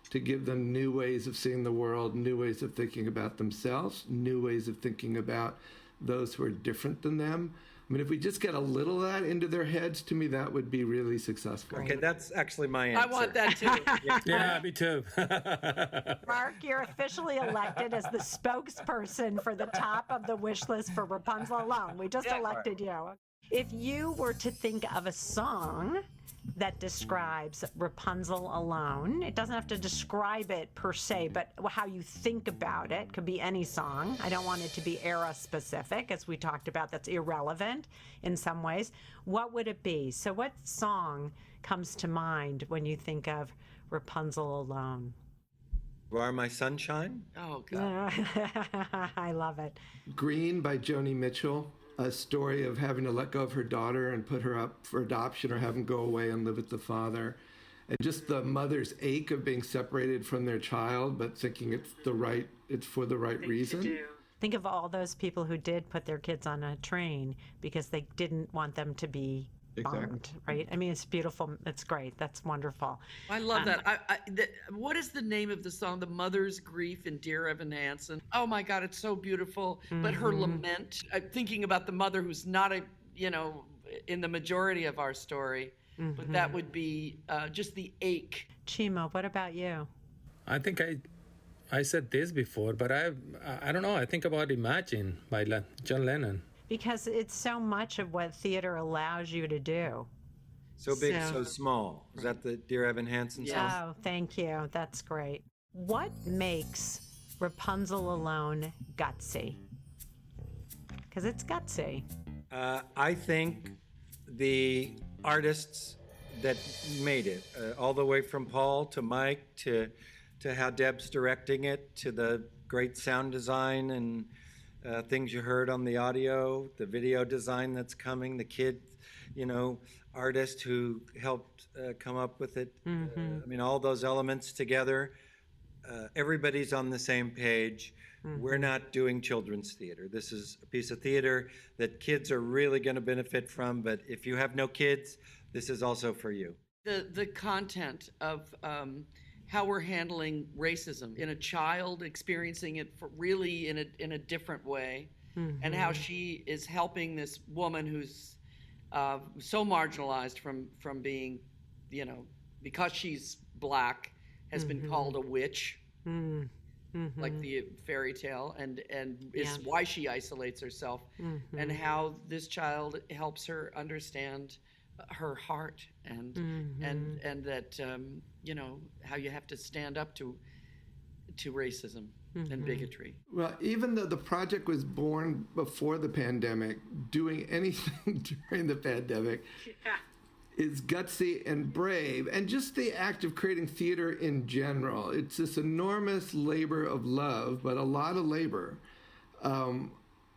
to give them new ways of seeing the world, new ways of thinking about themselves, new ways of thinking about those who are different than them. I mean, if we just get a little of that into their heads, to me, that would be really successful. Okay, that's actually my answer. I want that too. Yeah, me too. Mark, you're officially elected as the spokesperson for the top of the wish list for Rapunzel Alone. We just elected you. If you were to think of a song that describes Rapunzel Alone, it doesn't have to describe it per se, but how you think about it. Could be any song. I don't want it to be era specific, as we talked about. That's irrelevant in some ways. What would it be? So what song comes to mind when you think of Rapunzel Alone? You Are My Sunshine? Oh, God. I love it. Green by Joni Mitchell, a story of having to let go of her daughter and put her up for adoption or have them go away and live with the father. And just the mother's ache of being separated from their child, but thinking it's for the right reason. Think of all those people who did put their kids on a train because they didn't want them to be bond, right? I mean, it's beautiful. It's great. That's wonderful. I love that. What is the name of the song? The Mother's Grief in Dear Evan Hansen. Oh my God, it's so beautiful. But her lament, I'm thinking about the mother who's not in the majority of our story, but that would be just the ache. Chima, what about you? I think I said this before, but I don't know. I think about Imagine by John Lennon. Because it's so much of what theater allows you to do. So big, so small. Is that the Dear Evan Hansen song? Oh, thank you. That's great. What makes Rapunzel Alone gutsy? Because it's gutsy. I think the artists that made it, all the way from Paul to Mike to how Deb's directing it, to the great sound design and things you heard on the audio, the video design that's coming, the kid, artist who helped come up with it. I mean, all those elements together, everybody's on the same page. We're not doing children's theater. This is a piece of theater that kids are really going to benefit from, but if you have no kids, this is also for you. The content of how we're handling racism in a child experiencing it really in a different way, and how she is helping this woman who's so marginalized from being, because she's Black, has been called a witch, like the fairy tale, and is why she isolates herself, and how this child helps her understand her heart and that how you have to stand up to racism and bigotry. Well, even though the project was born before the pandemic, doing anything during the pandemic is gutsy and brave, and just the act of creating theater in general. It's this enormous labor of love, but a lot of labor.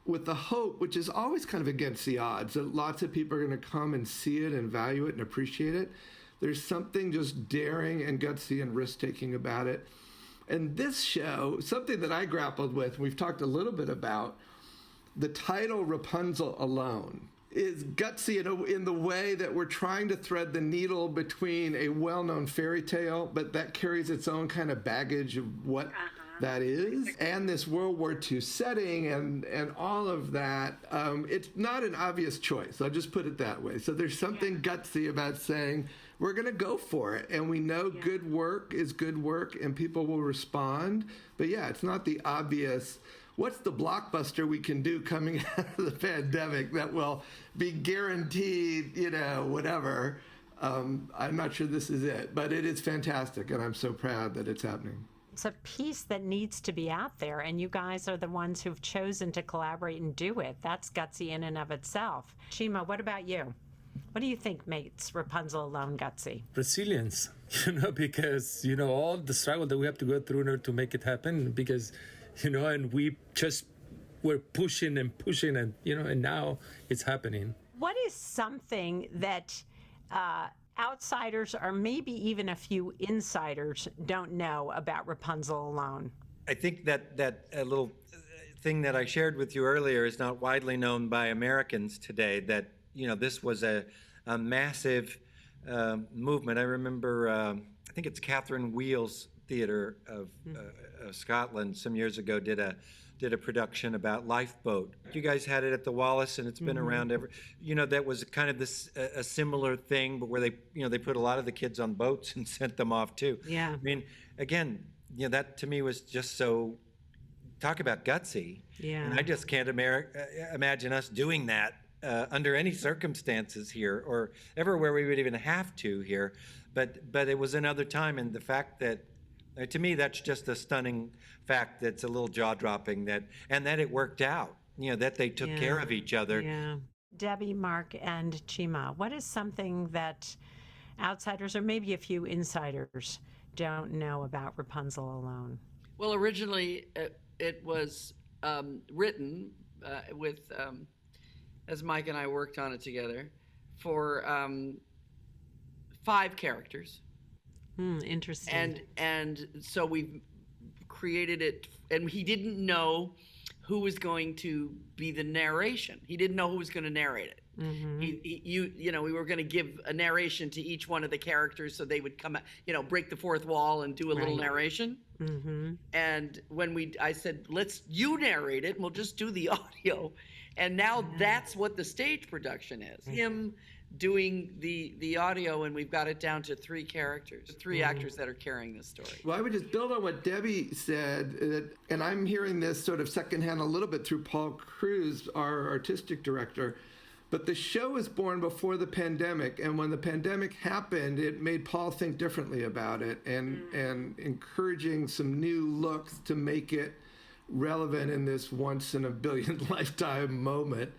With the hope, which is always kind of against the odds, that lots of people are going to come and see it and value it and appreciate it. There's something just daring and gutsy and risk-taking about it. And this show, something that I grappled with, we've talked a little bit about, the title Rapunzel Alone is gutsy in the way that we're trying to thread the needle between a well-known fairy tale, but that carries its own kind of baggage of what that is, and this World War II setting and all of that. It's not an obvious choice. I'll just put it that way. So there's something gutsy about saying, we're going to go for it. And we know good work is good work and people will respond. But it's not the obvious, what's the blockbuster we can do coming out of the pandemic that will be guaranteed, whatever. I'm not sure this is it, but it is fantastic. And I'm so proud that it's happening. It's a piece that needs to be out there, and you guys are the ones who've chosen to collaborate and do it. That's gutsy in and of itself. Chima, what about you? What do you think makes Rapunzel Alone gutsy? Resilience, because, all the struggle that we have to go through in order to make it happen, because, and we just were pushing and pushing and, and now it's happening. What is something that outsiders or maybe even a few insiders don't know about Rapunzel Alone? I think that little thing that I shared with you earlier is not widely known by Americans today, that, this was a massive movement. I remember, I think it's Catherine Wheel's Theatre of Scotland some years ago did a production about Lifeboat. You guys had it at the Wallis, and it's been around ever. That was kind of a similar thing, but where they put a lot of the kids on boats and sent them off too. Yeah. I mean, again, that to me was just so. Talk about gutsy. Yeah. And I just can't imagine us doing that under any circumstances here, or ever where we would even have to here. But it was another time, and the fact that. To me, that's just a stunning fact that's a little jaw-dropping, that it worked out, that they took care of each other. Yeah. Debbie, Mark, and Chima, what is something that outsiders or maybe a few insiders don't know about Rapunzel Alone? Well, originally it was written with, as Mike and I worked on it together, for 5 characters. Interesting. And so we created it, and he didn't know who was going to be the narration. He didn't know who was going to narrate it. We were going to give a narration to each one of the characters so they would come out, break the fourth wall and do a little narration. And when I said, you narrate it and we'll just do the audio. And now that's what the stage production is. Him doing the audio, and we've got it down to 3 characters, 3 actors that are carrying this story. Well, I would just build on what Debbie said, and I'm hearing this sort of secondhand a little bit through Paul Cruz, our artistic director. But the show was born before the pandemic, and when the pandemic happened, it made Paul think differently about it and encouraging some new looks to make it relevant in this once in a billion lifetime moment.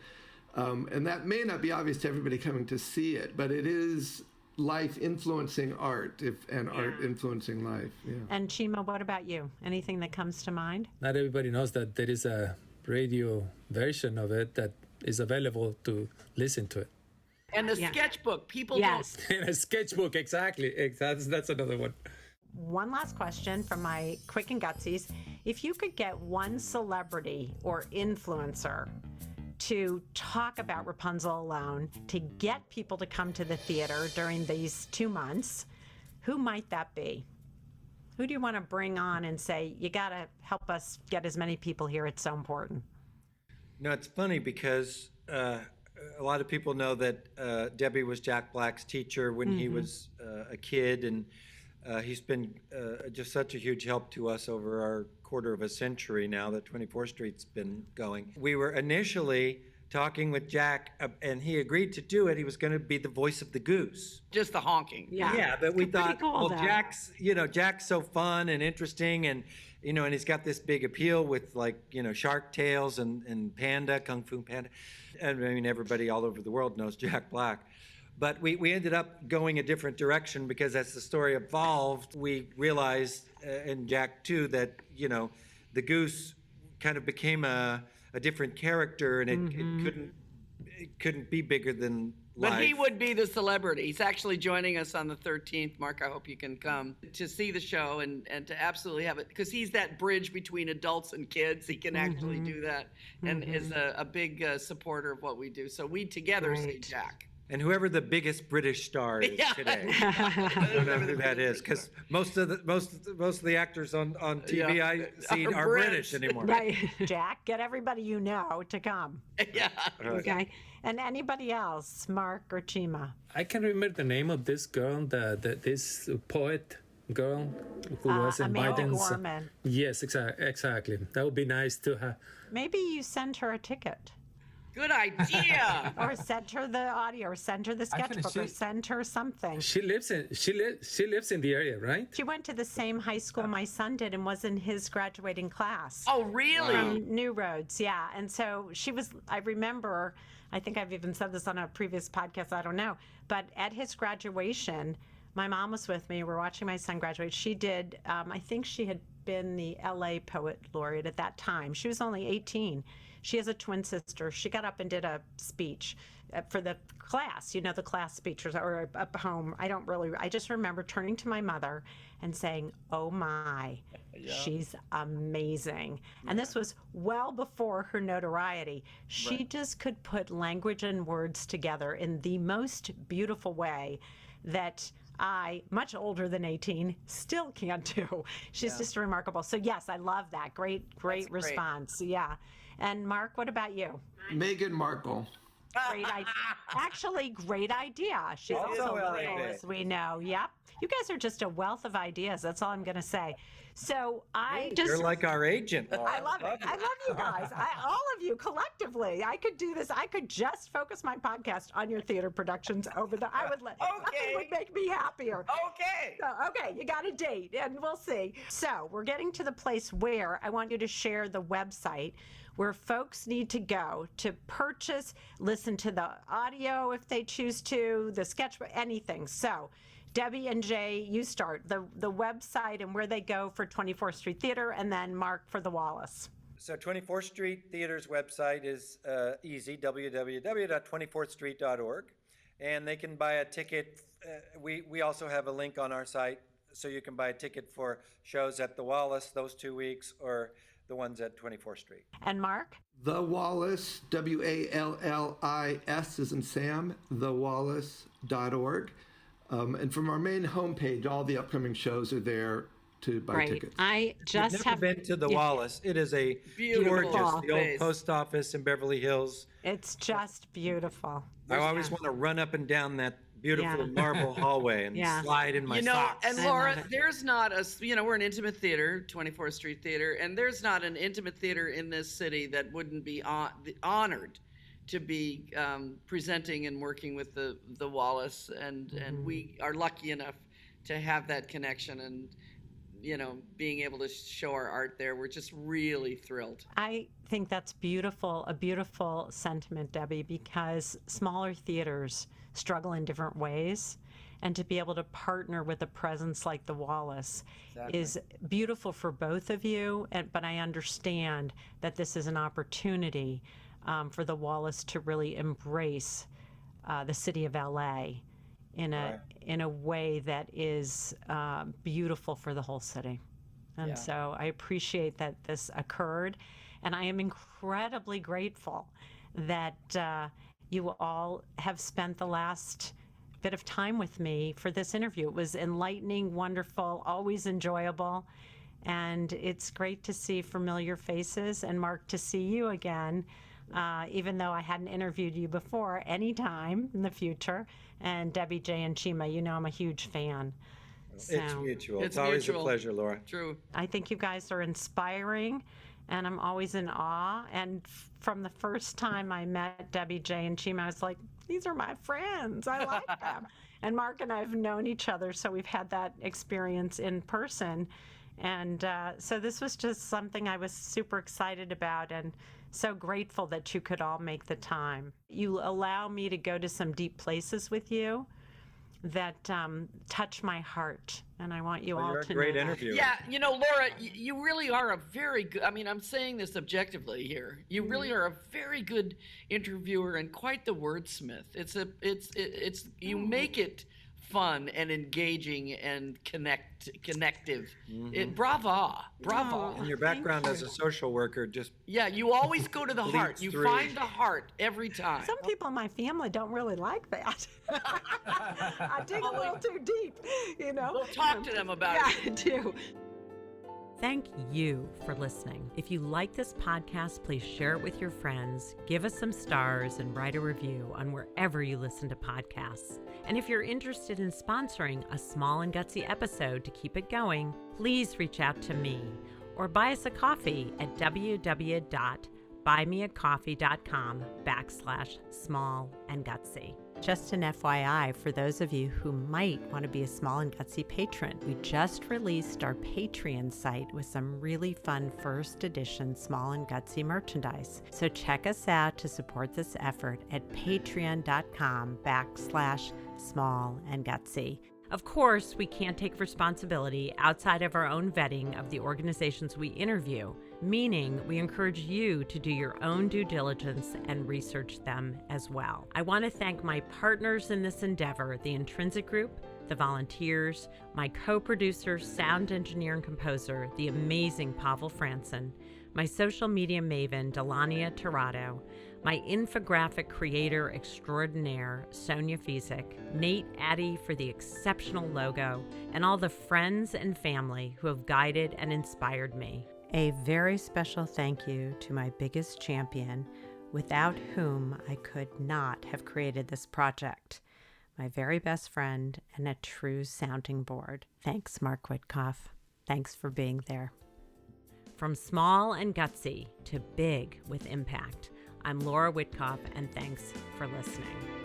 And that may not be obvious to everybody coming to see it, but it is life influencing art, art influencing life. Yeah. And Chima, what about you? Anything that comes to mind? Not everybody knows that there is a radio version of it that is available to listen to it. And the sketchbook, people Yes. And a sketchbook, exactly. That's another one. One last question from my quick and gutsies. If you could get one celebrity or influencer to talk about Rapunzel Alone, to get people to come to the theater during these 2 months, who might that be? Who do you want to bring on and say, you got to help us get as many people here? It's so important. No, it's funny because a lot of people know that Debbie was Jack Black's teacher when he was a kid, and he's been just such a huge help to us over our quarter of a century now that 24th Street's been going. We were initially talking with Jack, and he agreed to do it. He was going to be the voice of the goose. Just the honking. Yeah, but we thought, cool, well, Jack's so fun and interesting, and and he's got this big appeal with Shark Tales and Panda, Kung Fu Panda. And I mean, everybody all over the world knows Jack Black. But we ended up going a different direction because as the story evolved, we realized, and Jack too, that, the goose kind of became a different character, and it couldn't be bigger than life. But he would be the celebrity. He's actually joining us on the 13th. Mark, I hope you can come to see the show and to absolutely have it, because he's that bridge between adults and kids. He can actually do that and is a big supporter of what we do. So we together see Jack. And whoever the biggest British star is today, I don't know who that is, because most of the actors on TV I see are British anymore. Right, Jack, get everybody you know to come. Yeah. Okay. And anybody else, Mark or Chima? I can remember the name of this girl, this poet girl who was in Amanda Biden's. Gorman. Yes, exactly. That would be nice to have. Maybe you send her a ticket. Good idea. Or send her the audio, or send her the sketchbook, or send her something. She lives in the area, right? She went to the same high school my son did and was in his graduating class. Oh, really? From New Roads, yeah. And so she was, I remember, I think I've even said this on a previous podcast, I don't know, but at his graduation, my mom was with me. We're watching my son graduate. She did, I think she had been the LA Poet Laureate at that time. She was only 18. She has a twin sister. She got up and did a speech for the class, the class speech or a poem. I just remember turning to my mother and saying, oh my, she's amazing. And this was well before her notoriety. She just could put language and words together in the most beautiful way that I, much older than 18, still can't do. She's just remarkable. So yes, I love that. Great response. Yeah. And Mark, what about you? Meghan Markle. Great idea. Actually, great idea. She's also little, as we know. Yep. You guys are just a wealth of ideas. That's all I'm going to say. So You're like our agent. I love it. I love you guys. All of you collectively. I could do this. I could just focus my podcast on your theater productions over the. I would let. Nothing would make me happier. Okay. So, okay, you got a date, and we'll see. So we're getting to the place where I want you to share the website where folks need to go to purchase, listen to the audio if they choose to, the sketchbook, anything. So. Debbie and Jay, you start the website and where they go for 24th Street Theater, and then Mark for the Wallis. So 24th Street Theater's website is easy, www.24thstreet.org. And they can buy a ticket. We also have a link on our site, so you can buy a ticket for shows at the Wallis those 2 weeks, or the the ones at 24th Street. And Mark? The Wallis, WALLIS is in Sam, thewallis.org. And from our main homepage, all the upcoming shows are there to buy tickets. I just I've never been to the Wallis. It is a Beautiful gorgeous, the old place. post office in Beverly Hills. It's just beautiful. I always want to run up and down that beautiful marble hallway and slide in my socks. And Laura, there's not we're an intimate theater, 24th Street Theater, and there's not an intimate theater in this city that wouldn't be honored to be presenting and working with the Wallis, and we are lucky enough to have that connection and being able to show our art there. We're just really thrilled. I think that's beautiful, a beautiful sentiment, Debbie, because smaller theaters struggle in different ways. And to be able to partner with a presence like the Wallis is beautiful for both of you. But I understand that this is an opportunity for the Wallis to really embrace the city of LA in a way that is beautiful for the whole city. And so I appreciate that this occurred, and I am incredibly grateful that you all have spent the last bit of time with me for this interview. It was enlightening, wonderful, always enjoyable, and it's great to see familiar faces, and Mark, to see you again. Even though I hadn't interviewed you before, anytime in the future. And Debbie, Jay, and Chima, I'm a huge fan. So, it's mutual. It's always mutual. a pleasure, Laura. True. I think you guys are inspiring, and I'm always in awe. And from the first time I met Debbie, Jay, and Chima, I was like, these are my friends. I like them. And Mark and I have known each other, so we've had that experience in person. And so this was just something I was super excited about, and so grateful that you could all make the time. You allow me to go to some deep places with you that touch my heart, and I want you all You're to a great know interviewer. Yeah, Laura, you really are a very good, I'm saying this objectively here. You really are a very good interviewer and quite the wordsmith. You make it fun and engaging and connective. Bravo. And your background as a social worker just You always go to the heart. You through. find the heart every time. Some people in my family don't really like that. I dig a little too deep, We'll talk to them about Yeah, it. I do. Thank you for listening. If you like this podcast, please share it with your friends, give us some stars, and write a review on wherever you listen to podcasts. And if you're interested in sponsoring a small and gutsy episode to keep it going, please reach out to me or buy us a coffee at www.buymeacoffee.com/small-and-gutsy. Just an FYI, for those of you who might want to be a small and gutsy patron, we just released our Patreon site with some really fun first edition small and gutsy merchandise. So check us out to support this effort at patreon.com/small-and-gutsy. Of course, we can't take responsibility outside of our own vetting of the organizations we interview, meaning we encourage you to do your own due diligence and research them as well. I want to thank my partners in this endeavor, the Intrinsic Group, the volunteers, my co-producer, sound engineer, and composer, the amazing Pavel Franson, my social media maven, Delania Tirado, my infographic creator extraordinaire, Sonia Fizek, Nate Addy for the exceptional logo, and all the friends and family who have guided and inspired me. A very special thank you to my biggest champion, without whom I could not have created this project, my very best friend and a true sounding board. Thanks, Mark Witkoff. Thanks for being there. From small and gutsy to big with impact, I'm Laura Witkoff, and thanks for listening.